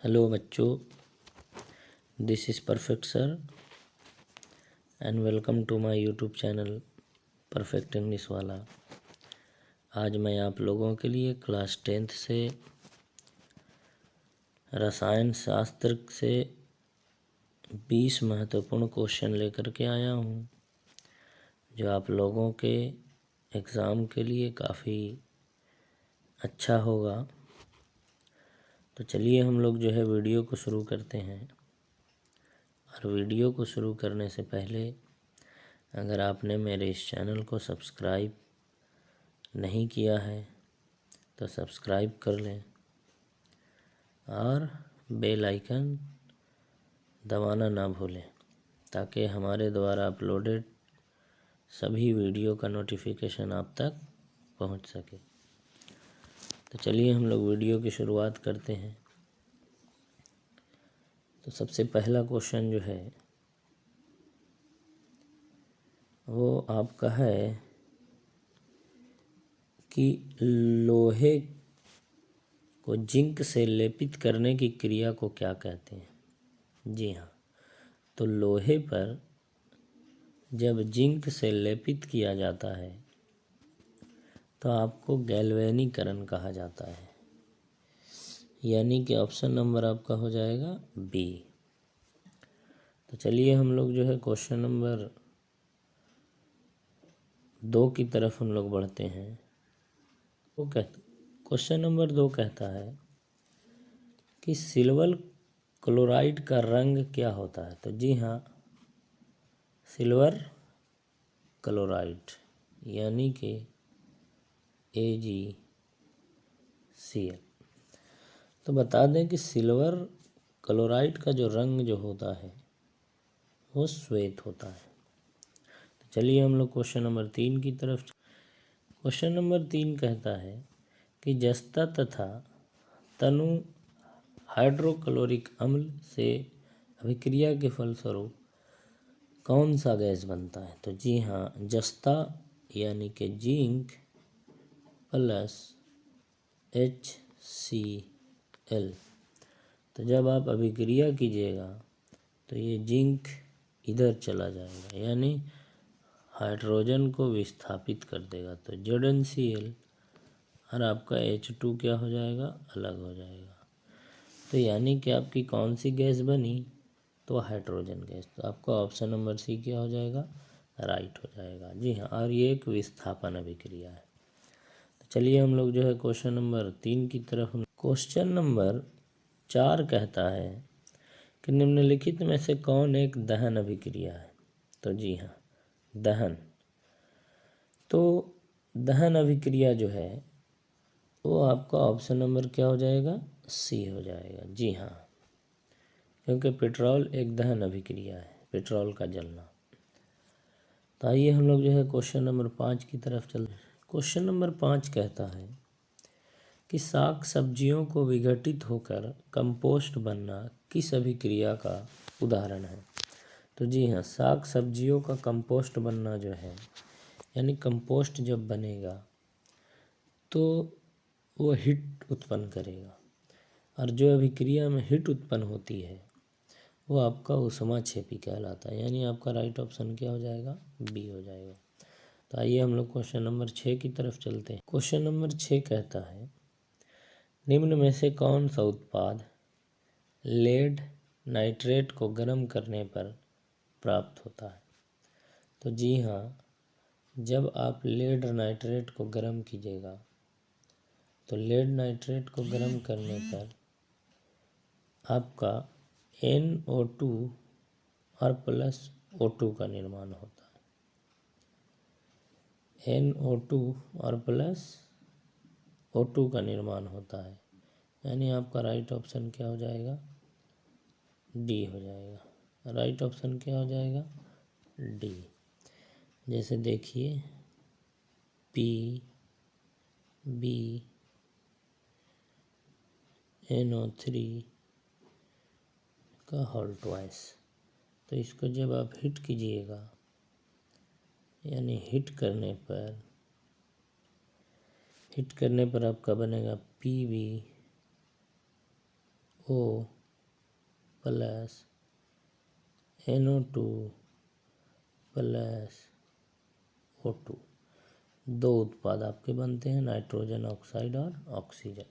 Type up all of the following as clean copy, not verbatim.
Hello बच्चों, this is perfect sir and welcome to my YouTube channel perfect English वाला। आज मैं आप लोगों के लिए क्लास 10th से रसायन शास्त्र से 20 महत्वपूर्ण क्वेश्चन लेकर के आया हूँ, जो आप लोगों के एग्ज़ाम के लिए काफ़ी अच्छा होगा। तो चलिए हम लोग जो है वीडियो को शुरू करते हैं। और वीडियो को शुरू करने से पहले अगर आपने मेरे इस चैनल को सब्सक्राइब नहीं किया है तो सब्सक्राइब कर लें और बेल आइकन दबाना ना भूलें, ताकि हमारे द्वारा अपलोडेड सभी वीडियो का नोटिफिकेशन आप तक पहुंच सके। तो चलिए हम लोग वीडियो की शुरुआत करते हैं। तो सबसे पहला क्वेश्चन जो है वो आपका है कि लोहे को जिंक से लेपित करने की क्रिया को क्या कहते हैं। जी हाँ, तो लोहे पर जब जिंक से लेपित किया जाता है तो आपको गैल्वेनीकरण कहा जाता है, यानी कि ऑप्शन नंबर आपका हो जाएगा बी। तो चलिए हम लोग जो है क्वेश्चन नंबर 2 की तरफ हम लोग बढ़ते हैं। क्वेश्चन नंबर 2 कहता है कि सिल्वर क्लोराइड का रंग क्या होता है। तो जी हाँ, सिल्वर क्लोराइड यानी कि AgCl। तो बता दें कि सिल्वर क्लोराइड का जो रंग जो होता है वो श्वेत होता है। तो चलिए हम लोग क्वेश्चन नंबर 3 की तरफ। क्वेश्चन नंबर 3 कहता है कि जस्ता तथा तनु हाइड्रोक्लोरिक अम्ल से अभिक्रिया के फलस्वरूप कौन सा गैस बनता है। तो जी हाँ, जस्ता यानी कि जिंक प्लस HCl। तो जब आप अभिक्रिया कीजिएगा तो ये जिंक इधर चला जाएगा, यानी हाइड्रोजन को विस्थापित कर देगा। तो ZnCl और आपका H2 क्या हो जाएगा, अलग हो जाएगा। तो यानी कि आपकी कौन सी गैस बनी, तो हाइड्रोजन गैस। तो आपका ऑप्शन नंबर सी क्या हो जाएगा, राइट हो जाएगा। जी हाँ, और ये एक विस्थापन अभिक्रिया है। तो चलिए हम लोग जो है क्वेश्चन नंबर 3 की तरफ। क्वेश्चन नंबर 4 कहता है कि निम्नलिखित में से कौन एक दहन अभिक्रिया है। तो जी हाँ, दहन। तो दहन अभिक्रिया जो है वो आपका ऑप्शन नंबर क्या हो जाएगा, सी हो जाएगा। जी हाँ, क्योंकि पेट्रोल एक दहन अभिक्रिया है, पेट्रोल का जलना। तो आइए हम लोग जो है क्वेश्चन नंबर 5 की तरफ चलते हैं। क्वेश्चन नंबर 5 कहता है कि साग सब्जियों को विघटित होकर कंपोस्ट बनना किस अभिक्रिया का उदाहरण है। तो जी हाँ, साग सब्जियों का कंपोस्ट बनना जो है, यानी कंपोस्ट जब बनेगा तो वो हीट उत्पन्न करेगा, और जो अभिक्रिया में हीट उत्पन्न होती है वो आपका ऊष्माक्षेपी कहलाता है, यानी आपका राइट ऑप्शन क्या हो जाएगा, बी हो जाएगा। तो आइए हम लोग क्वेश्चन नंबर 6 की तरफ चलते हैं। क्वेश्चन नंबर 6 कहता है निम्न में से कौन सा उत्पाद लेड नाइट्रेट को गर्म करने पर प्राप्त होता है। तो जी हाँ, जब आप लेड नाइट्रेट को गर्म कीजिएगा तो लेड नाइट्रेट को गर्म करने पर आपका NO2 और प्लस O2 का निर्माण होता है। NO2 और प्लस O2 का निर्माण होता है, यानी आपका राइट ऑप्शन क्या हो जाएगा, डी हो जाएगा। राइट ऑप्शन क्या हो जाएगा, डी। जैसे देखिए PbNO3 का होल ट्वाइस। तो इसको जब आप हिट कीजिएगा, यानी हिट करने पर आपका बनेगा PbO3 O plus NO2 plus O2, दो उत्पाद आपके बनते हैं, नाइट्रोजन ऑक्साइड और ऑक्सीजन।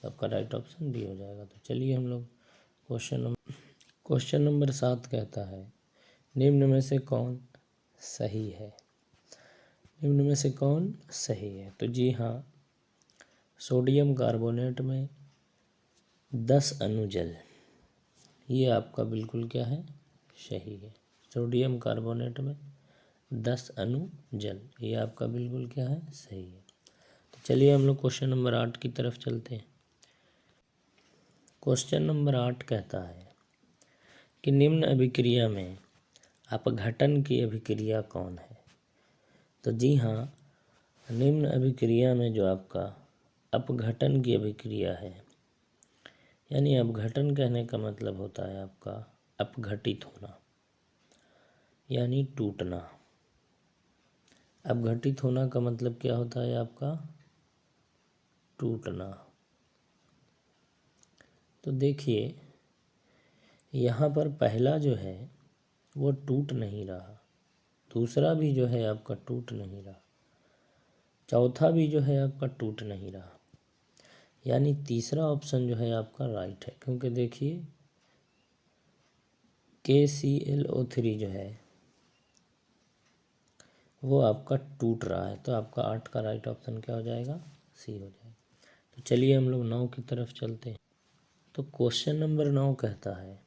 तो आपका राइट ऑप्शन डी हो जाएगा। तो चलिए हम लोग क्वेश्चन नंबर 7 कहता है निम्न में से कौन सही है। निम्न में से कौन सही है? तो जी हाँ, सोडियम कार्बोनेट में 10 अणु जल, ये आपका बिल्कुल क्या है, सही है। सोडियम कार्बोनेट में 10 अणु जल, ये आपका बिल्कुल क्या है, सही है। तो चलिए हम लोग क्वेश्चन नंबर 8 की तरफ चलते हैं। क्वेश्चन नंबर 8 कहता है कि निम्न अभिक्रिया में अपघटन की अभिक्रिया कौन है। तो जी हाँ, निम्न अभिक्रिया में जो आपका अपघटन की अभिक्रिया है, यानी अपघटन कहने का मतलब होता है आपका अपघटित होना, यानी टूटना। अपघटित होना का मतलब क्या होता है आपका, टूटना। तो देखिए यहाँ पर पहला जो है वो टूट नहीं रहा, दूसरा भी जो है आपका टूट नहीं रहा, चौथा भी जो है आपका टूट नहीं रहा, यानी तीसरा ऑप्शन जो है आपका राइट है। क्योंकि देखिए KClO3 जो है वो आपका टूट रहा है, तो आपका 8 का राइट ऑप्शन क्या हो जाएगा, सी हो जाएगा। तो चलिए हम लोग 9 की तरफ चलते हैं। तो क्वेश्चन नंबर 9 कहता है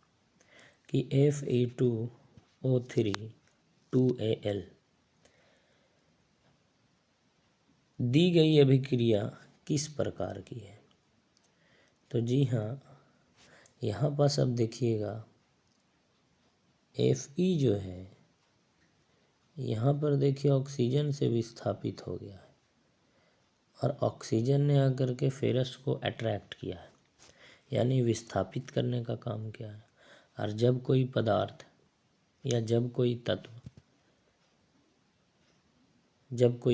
कि Fe2O3 2Al दी गई अभिक्रिया किस प्रकार की है। तो जी हाँ, यहाँ पास अब देखिएगा Fe जो है यहाँ पर देखिए ऑक्सीजन से विस्थापित हो गया है और ऑक्सीजन ने आकर के फेरस को अट्रैक्ट किया है, यानी विस्थापित करने का काम किया है। और जब कोई पदार्थ या जब कोई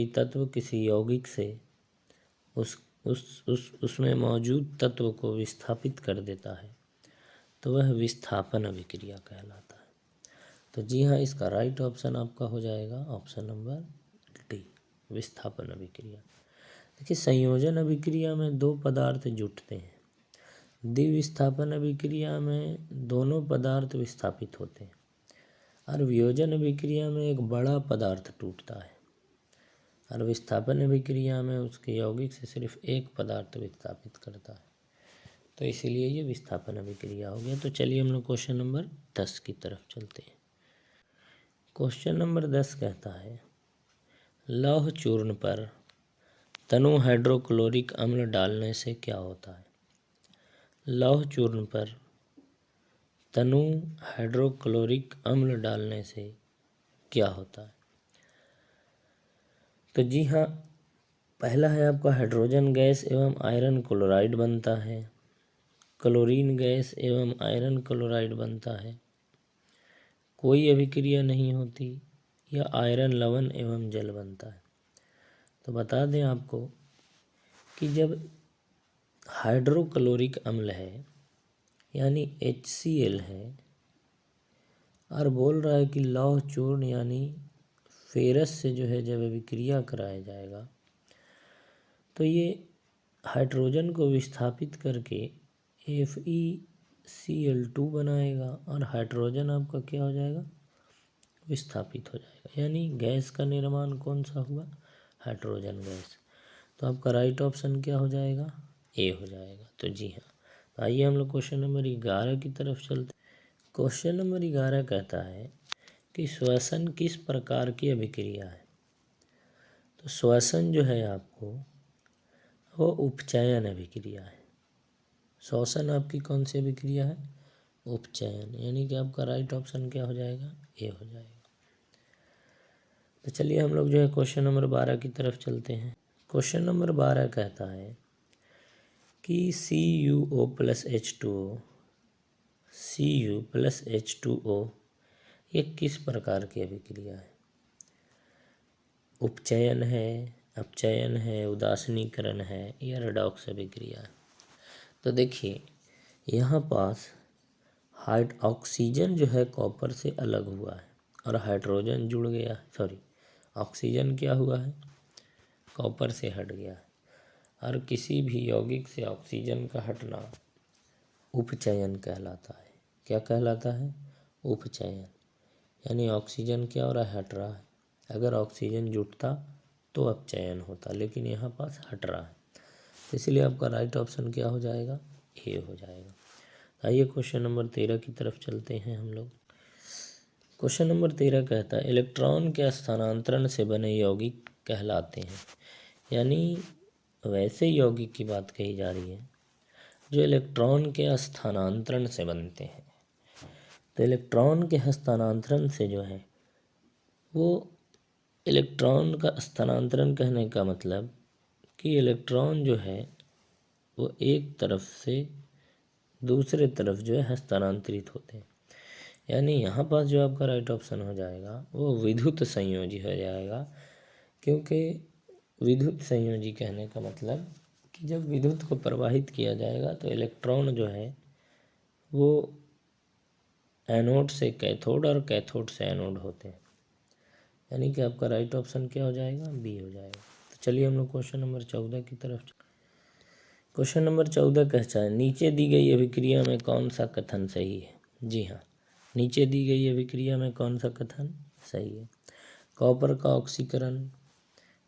तत्व किसी यौगिक से उसमें मौजूद तत्व को विस्थापित कर देता है तो वह विस्थापन अभिक्रिया कहलाता है। तो जी हाँ, इसका राइट ऑप्शन आपका हो जाएगा ऑप्शन नंबर डी, विस्थापन अभिक्रिया। देखिए संयोजन अभिक्रिया में दो पदार्थ जुटते हैं, द्विविस्थापन अभिक्रिया में दोनों पदार्थ विस्थापित होते हैं और वियोजन अभिक्रिया में एक बड़ा पदार्थ टूटता है और विस्थापन अभिक्रिया में उसके यौगिक से सिर्फ एक पदार्थ विस्थापित करता है। तो इसीलिए ये विस्थापन अभिक्रिया हो गया। तो चलिए हम लोग क्वेश्चन नंबर 10 की तरफ चलते हैं। क्वेश्चन नंबर 10 कहता है लौह चूर्ण पर तनु हाइड्रोक्लोरिक अम्ल डालने से क्या होता है। लौह चूर्ण पर तनु हाइड्रोक्लोरिक अम्ल डालने से क्या होता है। तो जी हाँ, पहला है आपका हाइड्रोजन गैस एवं आयरन क्लोराइड बनता है, क्लोरीन गैस एवं आयरन क्लोराइड बनता है, कोई अभिक्रिया नहीं होती, या आयरन लवण एवं जल बनता है। तो बता दें आपको कि जब हाइड्रोक्लोरिक अम्ल है यानी HCl है और बोल रहा है कि लौह चूर्ण यानी फेरस से जो है जब अभिक्रिया कराया जाएगा तो ये हाइड्रोजन को विस्थापित करके FeCl2 बनाएगा और हाइड्रोजन आपका क्या हो जाएगा, विस्थापित हो जाएगा, यानी गैस का निर्माण कौन सा हुआ, हाइड्रोजन गैस। तो आपका राइट ऑप्शन क्या हो जाएगा, ए हो जाएगा। तो जी हाँ, तो आइए हम लोग क्वेश्चन नंबर 11 की तरफ चलते। क्वेश्चन नंबर 11 कहता है कि श्वसन किस प्रकार की अभिक्रिया है। तो श्वसन जो है आपको वो उपचयन अभिक्रिया है। श्वसन आपकी कौन सी अभिक्रिया है, उपचयन, यानी कि आपका राइट ऑप्शन क्या हो जाएगा, ए हो जाएगा। तो चलिए हम लोग जो है क्वेश्चन नंबर 12 की तरफ चलते हैं। क्वेश्चन नंबर 12 कहता है कि CuO प्लस H2O ये किस प्रकार की अभिक्रिया है। उपचयन है, अपचयन है, उदासीनीकरण है या रेडॉक्स अभिक्रिया है। तो देखिए यहाँ पास ऑक्सीजन जो है कॉपर से अलग हुआ है और हाइड्रोजन जुड़ गया, सॉरी ऑक्सीजन क्या हुआ है, कॉपर से हट गया है। और किसी भी यौगिक से ऑक्सीजन का हटना उपचयन कहलाता है। क्या कहलाता है? उपचयन। यानी ऑक्सीजन क्या हो रहा है, हट रहा है। अगर ऑक्सीजन जुटता तो अपचयन होता, लेकिन यहाँ पास हट रहा है, इसलिए आपका राइट ऑप्शन क्या हो जाएगा, ए हो जाएगा। आइए क्वेश्चन नंबर 13 की तरफ चलते हैं हम लोग। क्वेश्चन नंबर 13 कहता है इलेक्ट्रॉन के स्थानांतरण से बने यौगिक कहलाते हैं। यानी वैसे यौगिक की बात कही जा रही है जो इलेक्ट्रॉन के स्थानांतरण से बनते हैं। तो इलेक्ट्रॉन के हस्तांतरण से जो है वो, इलेक्ट्रॉन का स्थानांतरण कहने का मतलब कि इलेक्ट्रॉन जो है वो एक तरफ से दूसरे तरफ जो है हस्तांतरित होते हैं। यानी यहाँ पास जो आपका राइट ऑप्शन हो जाएगा वो विद्युत संयोजी हो जाएगा, क्योंकि विद्युत संयोजी कहने का मतलब कि जब विद्युत को प्रवाहित किया जाएगा तो इलेक्ट्रॉन जो है वो एनोड से कैथोड और कैथोड से एनोड होते हैं। यानी कि आपका राइट ऑप्शन क्या हो जाएगा, बी हो जाएगा। तो चलिए हम लोग क्वेश्चन नंबर 14 की तरफ। क्वेश्चन नंबर 14 कहता है नीचे दी गई अभिक्रिया में कौन सा कथन सही है। जी हाँ, नीचे दी गई अभिक्रिया में कौन सा कथन सही है। कॉपर का ऑक्सीकरण,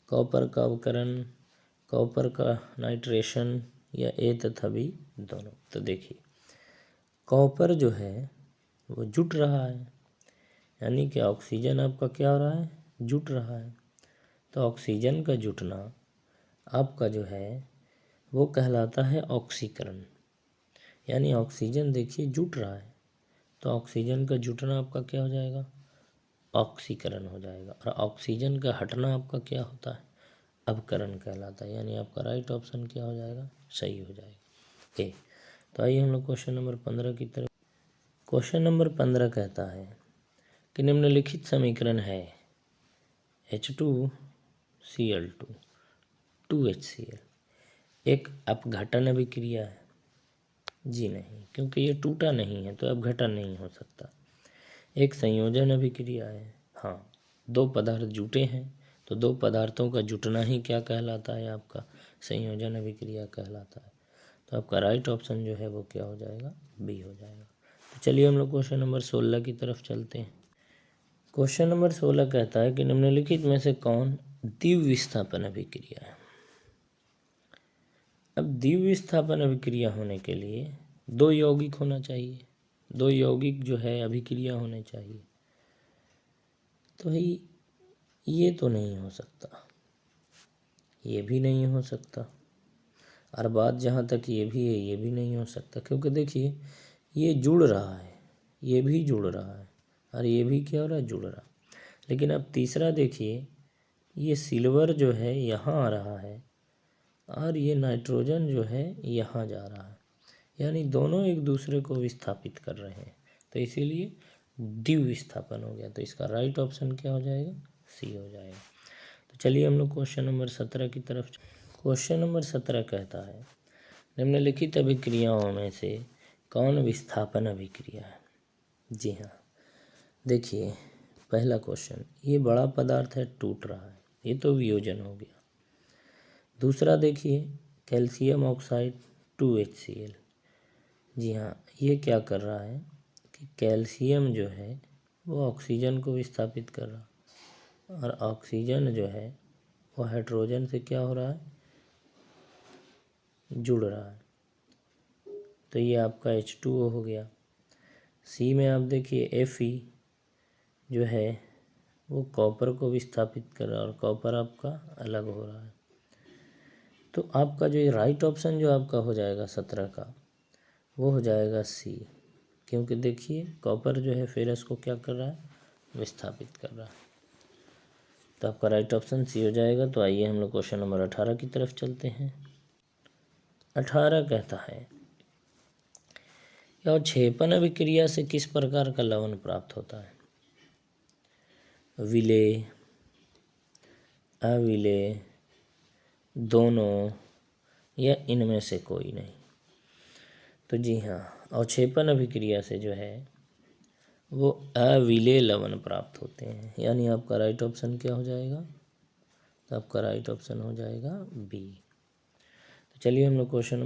कॉपर का अवकरण, कॉपर का नाइट्रेशन या ए तथा बी दोनों। तो देखिए कॉपर जो है वो जुट रहा है, यानी कि ऑक्सीजन आपका क्या हो रहा है, जुट रहा है। तो ऑक्सीजन का जुटना आपका जो है वो कहलाता है ऑक्सीकरण। यानी ऑक्सीजन देखिए जुट रहा है, तो ऑक्सीजन का जुटना आपका क्या हो जाएगा, ऑक्सीकरण हो जाएगा। और ऑक्सीजन का हटना आपका क्या होता है, अवकरण कहलाता है। यानी आपका राइट ऑप्शन क्या हो जाएगा, सही हो जाएगा, ए। तो आइए हम लोग क्वेश्चन नंबर 15 की तरफ। क्वेश्चन नंबर 15 कहता है कि निम्नलिखित समीकरण है H2Cl2 2HCl एक अपघटन अभिक्रिया है। जी नहीं, क्योंकि ये टूटा नहीं है तो अपघटन नहीं हो सकता। एक संयोजन अभिक्रिया है। हाँ, दो पदार्थ जुटे हैं तो दो पदार्थों का जुटना ही क्या कहलाता है, आपका संयोजन अभिक्रिया कहलाता है। तो आपका राइट ऑप्शन जो है वो क्या हो जाएगा, बी हो जाएगा। तो चलिए हम लोग क्वेश्चन नंबर 16 की तरफ चलते हैं। क्वेश्चन नंबर 16 कहता है कि निम्नलिखित में से कौन द्वितीय विस्थापन अभिक्रिया है। अब द्वितीय विस्थापन अभिक्रिया होने के लिए दो यौगिक होना चाहिए, दो यौगिक जो है अभिक्रिया होने चाहिए। तो भाई ये तो नहीं हो सकता, ये भी नहीं हो सकता, और बात जहाँ तक ये भी है ये भी नहीं हो सकता, क्योंकि देखिए ये जुड़ रहा है, ये भी जुड़ रहा है और ये भी क्या हो रहा है, जुड़ रहा। लेकिन अब तीसरा देखिए, ये सिल्वर जो है यहाँ आ रहा है और ये नाइट्रोजन जो है यहाँ जा रहा है, यानी दोनों एक दूसरे को विस्थापित कर रहे हैं, तो इसीलिए द्वितीय विस्थापन हो गया। तो इसका राइट ऑप्शन क्या हो जाएगा, सी हो जाएगा। तो चलिए हम लोग क्वेश्चन नंबर 17 की तरफ। क्वेश्चन नंबर 17 कहता है निम्नलिखित अभिक्रियाओं में से कौन विस्थापन अभिक्रिया है। जी हाँ, देखिए पहला क्वेश्चन, ये बड़ा पदार्थ है टूट रहा है, ये तो वियोजन हो गया। दूसरा देखिए कैल्शियम ऑक्साइड 2HCl। जी हाँ, ये क्या कर रहा है कि कैल्शियम जो है वो ऑक्सीजन को विस्थापित कर रहा, और ऑक्सीजन जो है वो हाइड्रोजन से क्या हो रहा है, जुड़ रहा है। तो ये आपका H2O हो गया। सी में आप देखिए Fe जो है वो कॉपर को विस्थापित कर रहा है और कॉपर आपका अलग हो रहा है। तो आपका जो ये राइट ऑप्शन जो आपका हो जाएगा 17 का, वो हो जाएगा सी, क्योंकि देखिए कॉपर जो है फेरस को क्या कर रहा है, विस्थापित कर रहा है। तो आपका राइट ऑप्शन सी हो जाएगा। तो आइए हम लोग क्वेश्चन नंबर 18 की तरफ चलते हैं। 18 कहता है और क्षेपण अभिक्रिया से किस प्रकार का लवण प्राप्त होता है। विलेय, अविलेय, दोनों, या इनमें से कोई नहीं। तो जी हाँ, अवक्षेपण अभिक्रिया से जो है वो अविलेय लवण प्राप्त होते हैं, यानी आपका राइट ऑप्शन क्या हो जाएगा? तो आपका राइट ऑप्शन हो जाएगा बी। तो चलिए हम लोग क्वेश्चन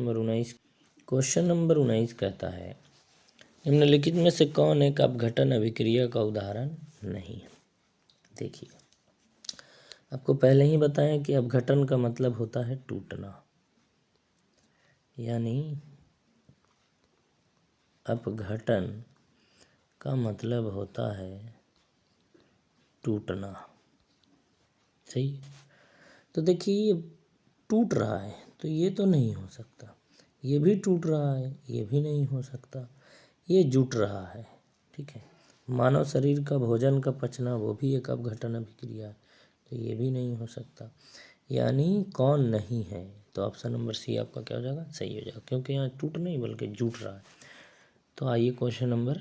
नंबर 19 कहता है निम्नलिखित में से कौन एक अपघटन अभिक्रिया का उदाहरण नहीं है? देखिए, आपको पहले ही बताया कि अपघटन का मतलब होता है टूटना, यानी अपघटन का मतलब होता है टूटना। सही। तो देखिए, ये टूट रहा है तो ये तो नहीं हो सकता, ये भी टूट रहा है, ये भी नहीं हो सकता, ये जुट रहा है। ठीक है, मानव शरीर का भोजन का पचना वो भी एक अपघटन अभिक्रिया है, तो ये भी नहीं हो सकता, यानी कौन नहीं है? तो ऑप्शन नंबर सी आपका क्या हो जाएगा? सही हो जाएगा, क्योंकि यहाँ टूट नहीं बल्कि जुट रहा है। तो आइए क्वेश्चन नंबर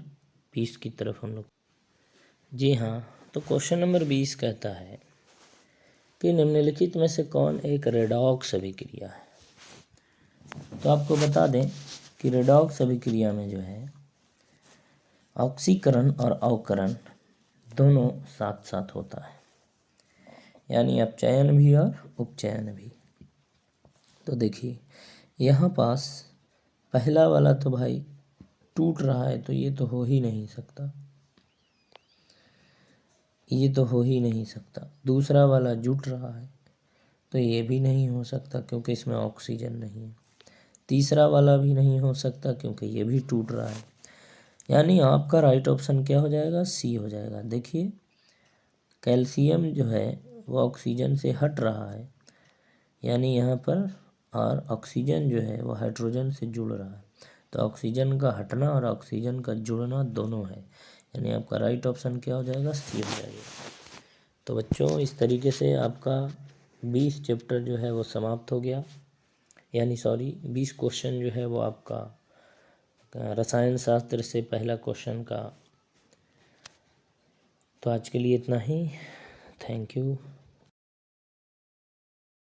20 की तरफ हम लोग। जी हाँ, तो क्वेश्चन नंबर 20 कहता है कि निम्नलिखित में से कौन एक रेडॉक्स अभिक्रिया है? तो आपको बता दें कि रेडॉक्स अभिक्रिया में जो है ऑक्सीकरण और अवकरण दोनों साथ साथ होता है, यानी अपचयन भी और उपचयन भी। तो देखिए, यहाँ पास पहला वाला तो भाई टूट रहा है, तो ये तो हो ही नहीं सकता, ये तो हो ही नहीं सकता। दूसरा वाला जुट रहा है, तो ये भी नहीं हो सकता क्योंकि इसमें ऑक्सीजन नहीं है। तीसरा वाला भी नहीं हो सकता क्योंकि ये भी टूट रहा है, यानी आपका राइट ऑप्शन क्या हो जाएगा? सी हो जाएगा। देखिए, कैल्शियम जो है वो ऑक्सीजन से हट रहा है, यानी यहाँ पर, और ऑक्सीजन जो है वो हाइड्रोजन से जुड़ रहा है, तो ऑक्सीजन का हटना और ऑक्सीजन का जुड़ना दोनों है, यानी आपका राइट ऑप्शन क्या हो जाएगा? सी हो जाएगा। तो बच्चों, इस तरीके से आपका 20 चैप्टर जो है वो समाप्त हो गया, यानी 20 क्वेश्चन जो है वो आपका रसायन शास्त्र से पहला क्वेश्चन का। तो आज के लिए इतना ही। Thank you.